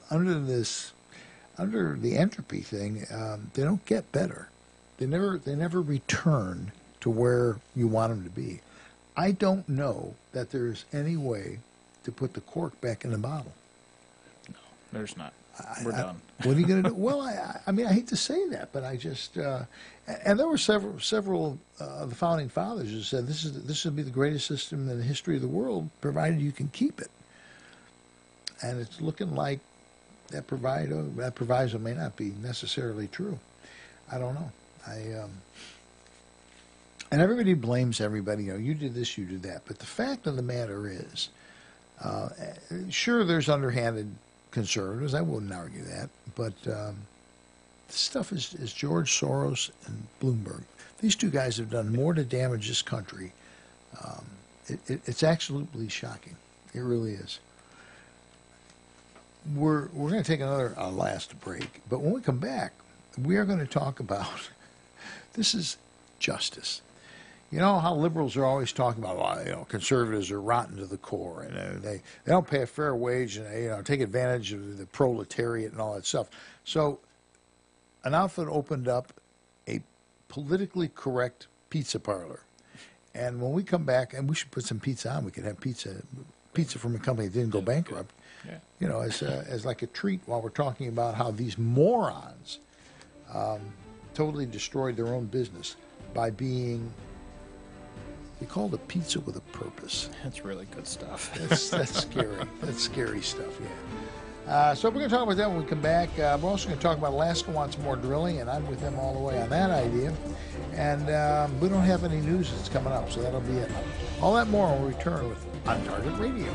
under the entropy thing, they don't get better. They never return to where you want them to be. I don't know that there's any way to put the cork back in the bottle. No, there's not. We're done. What are you going to do? Well, I mean, I hate to say that, but I just and there were several of the founding fathers who said this would be the greatest system in the history of the world, provided you can keep it. And it's looking like that proviso may not be necessarily true. I don't know. And everybody blames everybody. You know, you did this, you did that. But the fact of the matter is, sure, there's underhanded conservatives. I wouldn't argue that. But this stuff is George Soros and Bloomberg. These two guys have done more to damage this country. It's absolutely shocking. It really is. We're going to take another last break. But when we come back, we are going to talk about this is justice. You know how liberals are always talking about, well, you know, conservatives are rotten to the core, and they don't pay a fair wage, and they, you know, take advantage of the proletariat and all that stuff. So, an outfit opened up a politically correct pizza parlor, and when we come back, and we should put some pizza on. We could have pizza from a company that didn't go bankrupt. Yeah. You know, as like a treat while we're talking about how these morons totally destroyed their own business by being. They called it pizza with a purpose. That's really good stuff. That's scary. That's scary stuff, yeah. So we're going to talk about that when we come back. We're also going to talk about Alaska wants more drilling, and I'm with them all the way on that idea. And we don't have any news that's coming up, so that'll be it. All that more when we return with On Target Radio.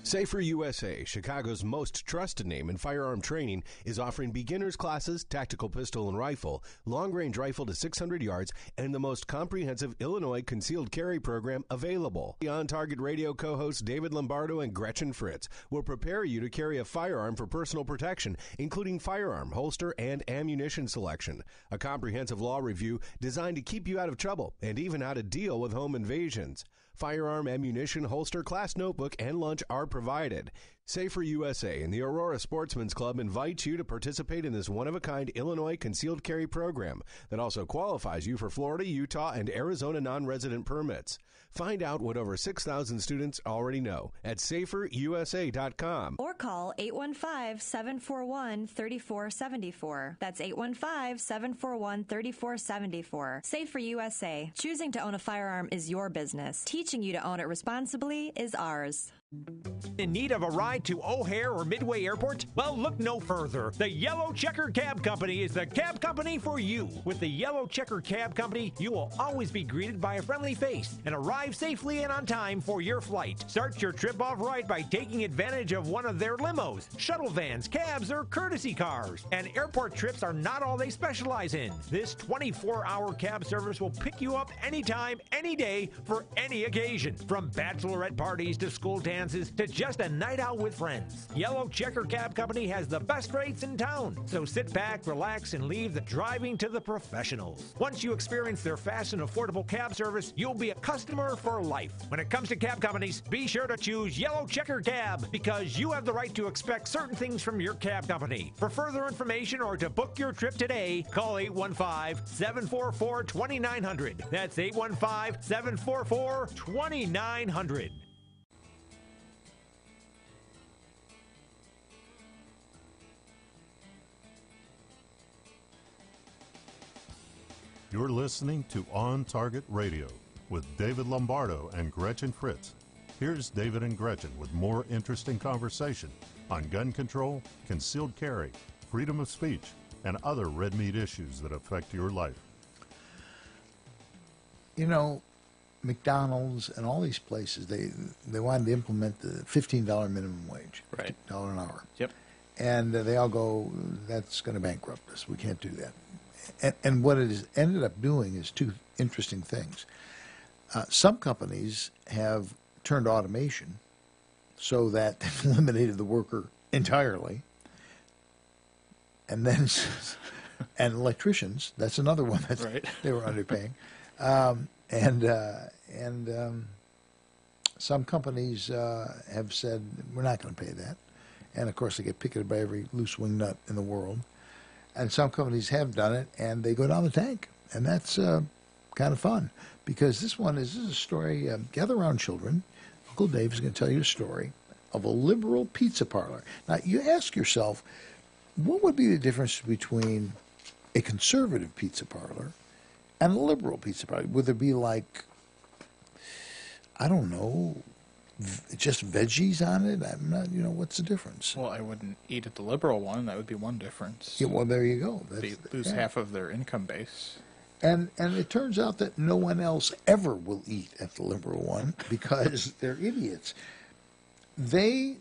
Safer USA, Chicago's most trusted name in firearm training, is offering beginners classes, tactical pistol and rifle, long-range rifle to 600 yards, and the most comprehensive Illinois concealed carry program available. The On Target Radio co-hosts David Lombardo and Gretchen Fritz will prepare you to carry a firearm for personal protection, including firearm, holster, and ammunition selection. A comprehensive law review designed to keep you out of trouble and even how to deal with home invasions. Firearm, ammunition, holster, class notebook, and lunch are provided. Safer USA and the Aurora Sportsman's Club invite you to participate in this one-of-a-kind Illinois concealed carry program that also qualifies you for Florida, Utah, and Arizona non-resident permits. Find out what over 6,000 students already know at saferusa.com. Or call 815-741-3474. That's 815-741-3474. Safer USA. Choosing to own a firearm is your business. Teaching you to own it responsibly is ours. In need of a ride to O'Hare or Midway Airport? Well, look no further. The Yellow Checker Cab Company is the cab company for you. With the Yellow Checker Cab Company, you will always be greeted by a friendly face and arrive safely and on time for your flight. Start your trip off right by taking advantage of one of their limos, shuttle vans, cabs, or courtesy cars. And airport trips are not all they specialize in. This 24-hour cab service will pick you up anytime, any day, for any occasion. From bachelorette parties to school dances to just a night out with friends. Yellow Checker Cab Company has the best rates in town. So sit back, relax, and leave the driving to the professionals. Once you experience their fast and affordable cab service, you'll be a customer for life. When it comes to cab companies, be sure to choose Yellow Checker Cab because you have the right to expect certain things from your cab company. For further information or to book your trip today, call 815-744-2900. That's 815-744-2900. You're listening to On Target Radio with David Lombardo and Gretchen Fritz. Here's David and Gretchen with more interesting conversation on gun control, concealed carry, freedom of speech, and other red meat issues that affect your life. You know, McDonald's and all these places, they wanted to implement the $15 minimum wage, Right. $15 an hour. Yep. And they all go, that's going to bankrupt us. We can't do that. And what it has ended up doing is two interesting things. Some companies have turned automation so that they've eliminated the worker entirely. And then, and electricians, that's another one that Right. they were underpaying. Some companies have said, we're not going to pay that. And, of course, they get picketed by every loose wing nut in the world. And some companies have done it, and they go down the tank. And that's kind of fun, because this is a story, gather around children. Uncle Dave is going to tell you a story of a liberal pizza parlor. Now, you ask yourself, what would be the difference between a conservative pizza parlor and a liberal pizza parlor? Would there be like, I don't know, just veggies on it? I'm not, what's the difference? Well, I wouldn't eat at the liberal one. That would be one difference. Yeah, well, there you go. They lose half of their income base. And it turns out that no one else ever will eat at the liberal one because they're idiots. This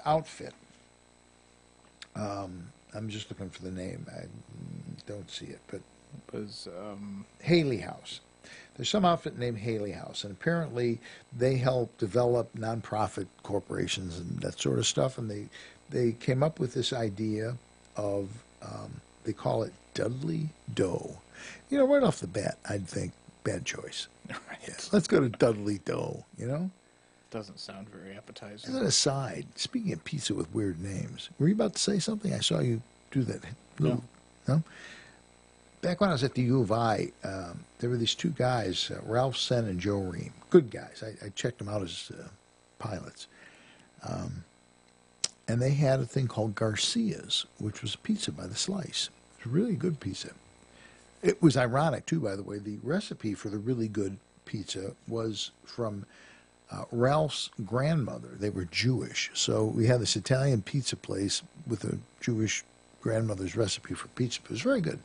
outfit, I'm just looking for the name. I don't see it, but It was Haley House. There's some outfit named Haley House, and apparently they help develop nonprofit corporations and that sort of stuff, and they came up with this idea of, they call it Dudley Dough. Right off the bat, I'd think, bad choice. Right. Yeah, let's go to Dudley Dough, Doesn't sound very appetizing. As an aside, speaking of pizza with weird names, were you about to say something? I saw you do that. No? Back when I was at the U of I, there were these two guys, Ralph Sen and Joe Ream. Good guys. I checked them out as pilots. And they had a thing called Garcia's, which was a pizza by the slice. It was really good pizza. It was ironic, too, by the way. The recipe for the really good pizza was from Ralph's grandmother. They were Jewish. So we had this Italian pizza place with a Jewish grandmother's recipe for pizza. It was very good.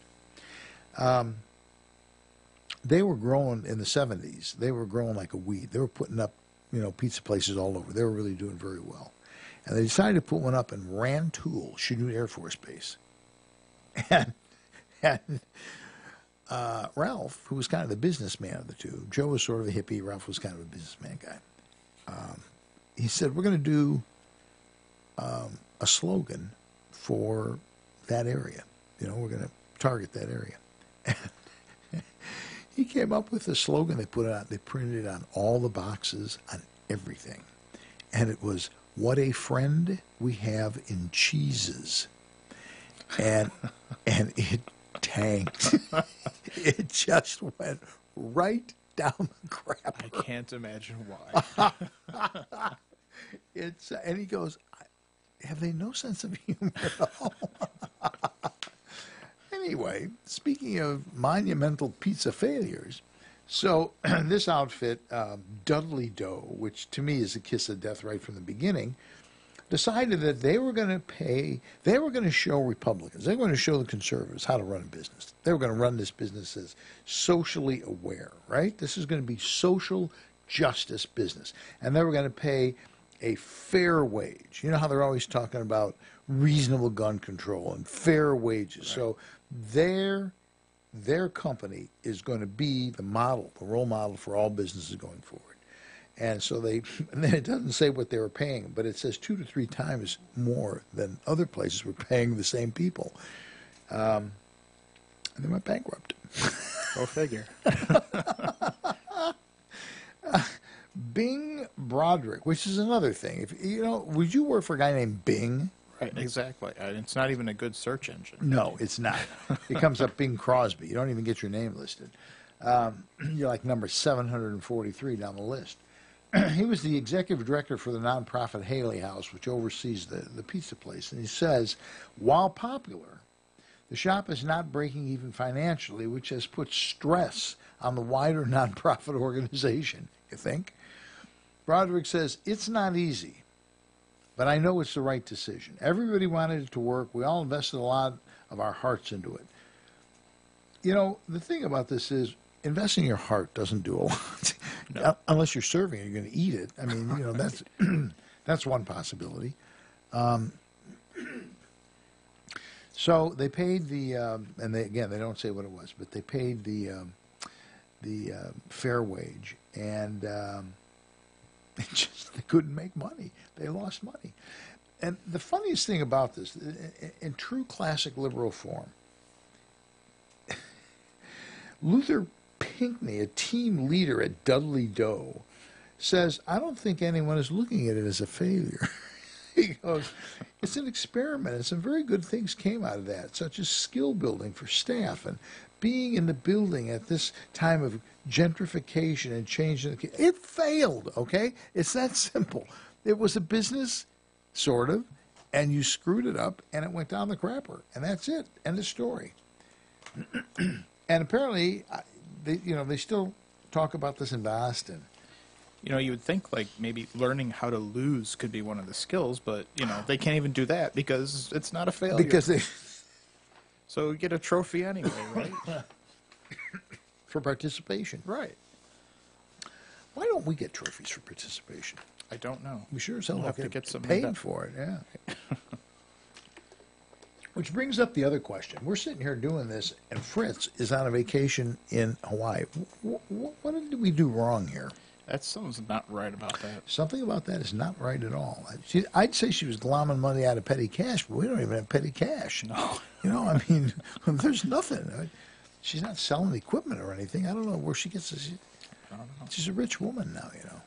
They were growing in the 70s. They were growing like a weed. They were putting up, pizza places all over. They were really doing very well. And they decided to put one up in Rantoul, Chanute Air Force Base. And Ralph, who was kind of the businessman of the two, Joe was sort of a hippie, Ralph was kind of a businessman guy. He said, we're going to do a slogan for that area. We're going to target that area. He came up with a slogan. They put it out. They printed it on all the boxes, on everything. And it was, what a friend we have in cheeses. And it tanked. It just went right down the crapper. I can't imagine why. And he goes, have they no sense of humor at all? Anyway, speaking of monumental pizza failures, so this outfit, Dudley Dough, which to me is a kiss of death right from the beginning, decided that they were going to show Republicans, they were going to show the conservatives how to run a business. They were going to run this business as socially aware, right? This is going to be social justice business. And they were going to pay a fair wage. You know how they're always talking about reasonable gun control and fair wages. Right. So their company is going to be the model, the role model for all businesses going forward. And so and then it doesn't say what they were paying, but it says 2 to 3 times more than other places were paying the same people. And they went bankrupt. Go figure. Bing Broderick, which is another thing. Would you work for a guy named Bing? Right, exactly. It's not even a good search engine. No, it's not. It comes up Bing Crosby. You don't even get your name listed. You're like number 743 down the list. He was the executive director for the nonprofit Haley House, which oversees the pizza place. And he says, while popular, The shop is not breaking even financially, which has put stress on the wider nonprofit organization, you think? Broderick says, it's not easy, but I know it's the right decision. Everybody wanted it to work. We all invested a lot of our hearts into it. You know, the thing about this is investing your heart doesn't do a lot. No. Unless you're serving it, you're going to eat it. I mean, you know, that's that's one possibility. So they paid the, and they don't say what it was, but they paid the fair wage, and they couldn't make money. They lost money. And the funniest thing about this, in true classic liberal form, Luther Pinckney, a team leader at Dudley Doe, says, I don't think anyone is looking at it as a failure. He goes, it's an experiment, and some very good things came out of that, such as skill building for staff and being in the building at this time of gentrification and change. It failed, okay? It's that simple. It was a business, sort of, and you screwed it up, and it went down the crapper, and that's it. End of story. And apparently, they still talk about this in Boston. You know, you would think, like, maybe learning how to lose could be one of the skills, but, you know, they can't even do that because it's not a failure. Because they... So you get a trophy anyway, right? For participation. Right. Why don't we get trophies for participation? I don't know. We sure as hell have to get some paid for it, yeah. Which brings up the other question. We're sitting here doing this, and Fritz is on a vacation in Hawaii. What did we do wrong here? Something's not right about that. Something about that is not right at all. I'd say she was glomming money out of petty cash, but we don't even have petty cash. No. You know, I mean, there's nothing. She's not selling equipment or anything. I don't know where she gets this. I don't know. She's a rich woman now, you know.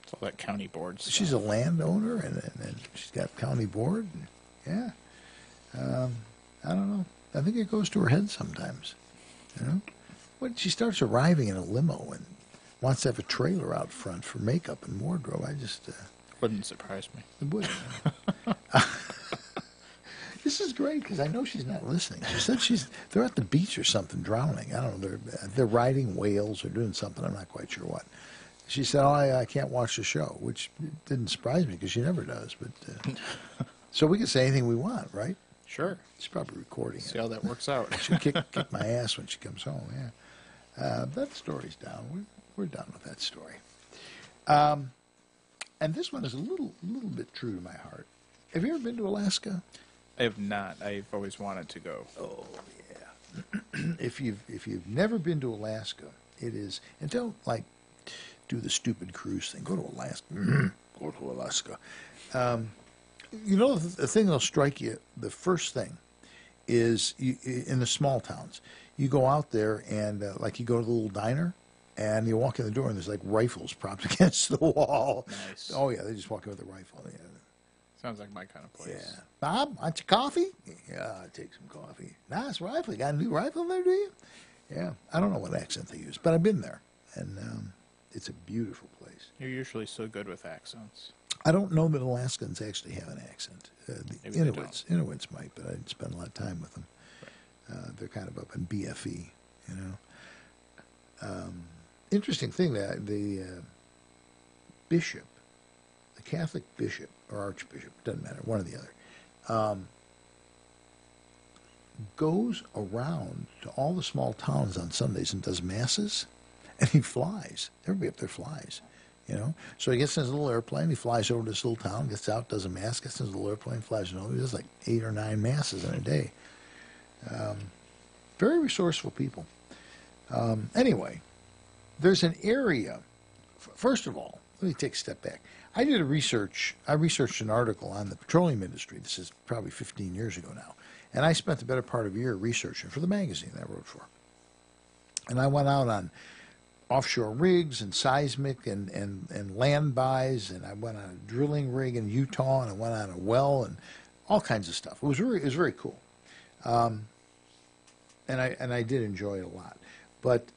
It's all that county board stuff. She's a landowner, and she's got county board. And, yeah. I don't know. I think it goes to her head sometimes, you know. When she starts arriving in a limo and wants to have a trailer out front for makeup and wardrobe, I just... wouldn't surprise me. It wouldn't. This is great, because I know she's not listening. She said they're at the beach or something, drowning. I don't know, they're riding whales or doing something, I'm not quite sure what. She said, I can't watch the show, which didn't surprise me, because she never does. But so we can say anything we want, right? Sure. She's probably recording See how that works out. She'll kick my ass when she comes home, yeah. That story's down. We're done with that story. And this one is a little bit true to my heart. Have you ever been to Alaska? I have not. I've always wanted to go. Oh, yeah. If you've never been to Alaska, it is, and don't, like, do the stupid cruise thing. Go to Alaska. Go to Alaska. You know, the thing that'll strike you, the first thing, is in the small towns. You go out there and, like, you go to the little diner, and you walk in the door, and there's, like, rifles propped against the wall. Nice. Oh, yeah, they just walk in with a rifle. Yeah. Sounds like my kind of place. Yeah. Bob, want your coffee? Yeah, I'll take some coffee. Nice rifle. You got a new rifle there, do you? Yeah. I don't know what accent they use, but I've been there, and it's a beautiful place. You're usually so good with accents. I don't know that Alaskans actually have an accent. The Maybe Inuits might, but I didn't spend a lot of time with them. Right. They're kind of up in BFE, you know. Interesting thing, that the bishop, the Catholic bishop or archbishop, doesn't matter, one or the other, goes around to all the small towns on Sundays and does masses, and he flies. Everybody up there flies, you know. So he gets in his little airplane, he flies over to this little town, gets out, does a mass, gets in his little airplane, flies over. He does like 8 or 9 masses in a day. Very resourceful people. Anyway, there's an area. First of all, let me take a step back. I researched an article on the petroleum industry. This is probably 15 years ago now. And I spent the better part of a year researching for the magazine I wrote for. And I went out on offshore rigs and seismic and land buys, and I went on a drilling rig in Utah, and I went on a well and all kinds of stuff. It was very cool. And I did enjoy it a lot. But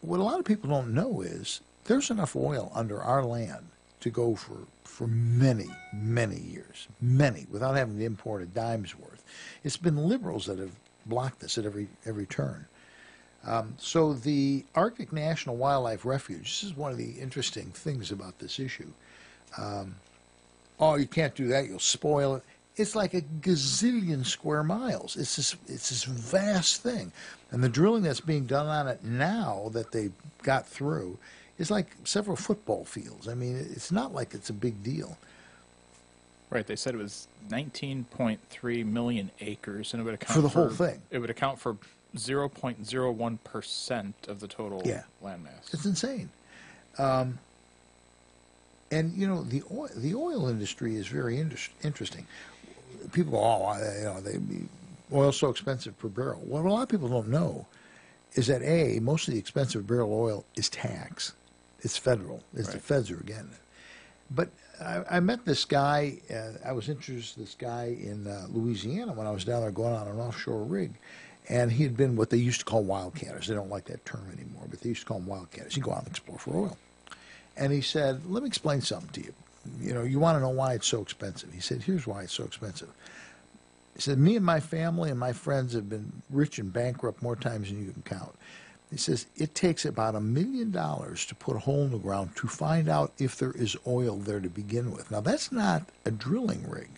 what a lot of people don't know is there's enough oil under our land to go for many, many years, without having to import a dime's worth. It's been liberals that have block this at every turn. So the Arctic National Wildlife Refuge, this is one of the interesting things about this issue. Oh, you can't do that, you'll spoil it. It's like a gazillion square miles. It's this vast thing. And the drilling that's being done on it now that they got through is like several football fields. I mean, it's not like it's a big deal. Right, they said it was 19.3 million acres, and it would account for the whole thing. It would account for 0.01% of the total landmass. It's insane. And you know, the oil industry is very interesting. People go, oil's so expensive per barrel. What a lot of people don't know is that most of the expensive barrel of oil is tax. It's federal. It's the feds are again. But I met this guy. I was introduced to this guy in Louisiana when I was down there going on an offshore rig. And he had been what they used to call wildcatters. They don't like that term anymore, but they used to call them wildcatters. He'd go out and explore for oil. And he said, let me explain something to you. You know, you want to know why it's so expensive. He said, here's why it's so expensive. He said, me and my family and my friends have been rich and bankrupt more times than you can count. He says, it takes about $1 million to put a hole in the ground to find out if there is oil there to begin with. Now, that's not a drilling rig.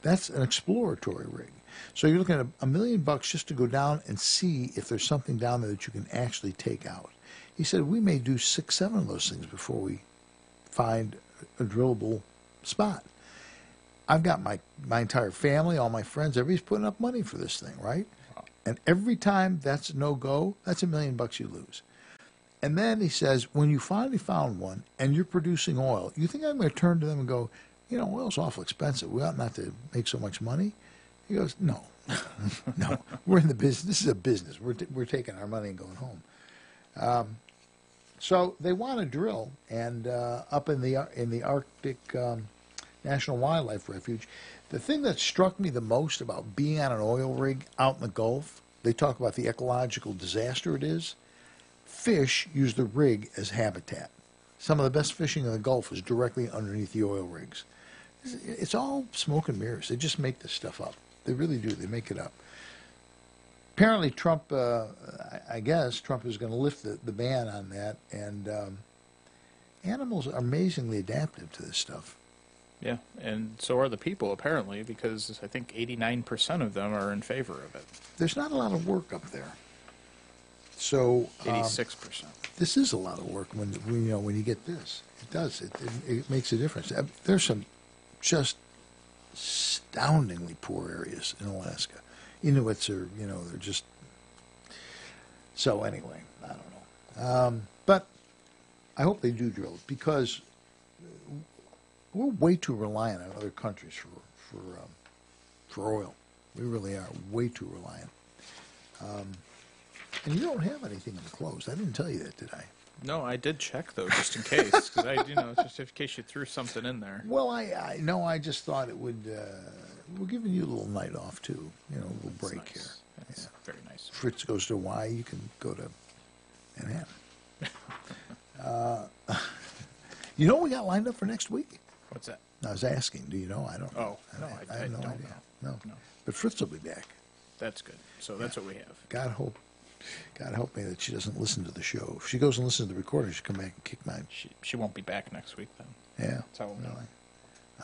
That's an exploratory rig. So you're looking at $1 million just to go down and see if there's something down there that you can actually take out. He said, we may do 6, 7 of those things before we find a drillable spot. I've got my entire family, all my friends, everybody's putting up money for this thing, right? And every time that's a no-go, that's $1 million you lose. And then he says, when you finally found one and you're producing oil, you think I'm going to turn to them and go, you know, oil's awful expensive. We ought not to make so much money. He goes, no, no, we're in the business. This is a business. We're taking our money and going home. So they want to drill, and up in the Arctic National Wildlife Refuge, the thing that struck me the most about being on an oil rig out in the Gulf, they talk about the ecological disaster it is. Fish use the rig as habitat. Some of the best fishing in the Gulf is directly underneath the oil rigs. It's all smoke and mirrors. They just make this stuff up. They really do. They make it up. Apparently, Trump, I guess, Trump is going to lift the ban on that, and animals are amazingly adaptive to this stuff. Yeah, and so are the people, apparently, because I think 89% of them are in favor of it. There's not a lot of work up there. So 86%. This is a lot of work when you get this. It does. It makes a difference. There's some just astoundingly poor areas in Alaska. Inuits are, they're just... So anyway, I don't know. But I hope they do drill, because we're way too reliant on other countries for oil. We really are way too reliant. And you don't have anything enclosed. I didn't tell you that, did I? No, I did check, though, just in case. Because just in case you threw something in there. Well, I just thought it would... we're giving you a little night off, too. A little break nice. here. That's very nice. Fritz goes to Hawaii. You can go to Manhattan. You know what we got lined up for next week? What's that? I was asking. Do you know? I don't know. Oh, no, I have no idea. No. But Fritz will be back. That's good. So that's what we have. God help me that she doesn't listen to the show. If she goes and listens to the recording, she'll come back and kick mine. She won't be back next week, then. Yeah. That's how we'll know.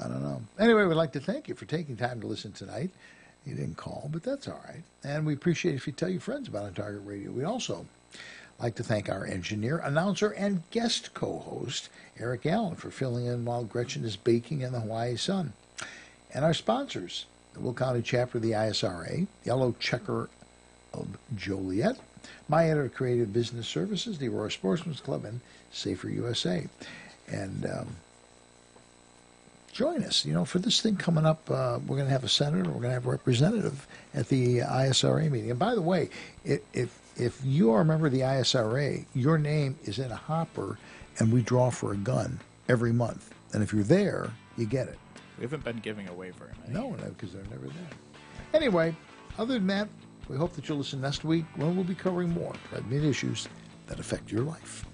I don't know. Anyway, we'd like to thank you for taking time to listen tonight. You didn't call, but that's all right. And we appreciate if you tell your friends about On Target Radio. We also like to thank our engineer, announcer, and guest co-host, Eric Allen, for filling in while Gretchen is baking in the Hawaii sun. And our sponsors, the Will County chapter of the ISRA, Yellow Checker of Joliet, My Editor Creative Business Services, the Aurora Sportsman's Club, and Safer USA. And join us, for this thing coming up. We're going to have a senator, we're going to have a representative at the ISRA meeting. And by the way, if you are a member of the ISRA, your name is in a hopper, and we draw for a gun every month. And if you're there, you get it. We haven't been giving away very many. No, because they're never there. Anyway, other than that, we hope that you'll listen next week when we'll be covering more red meat issues that affect your life.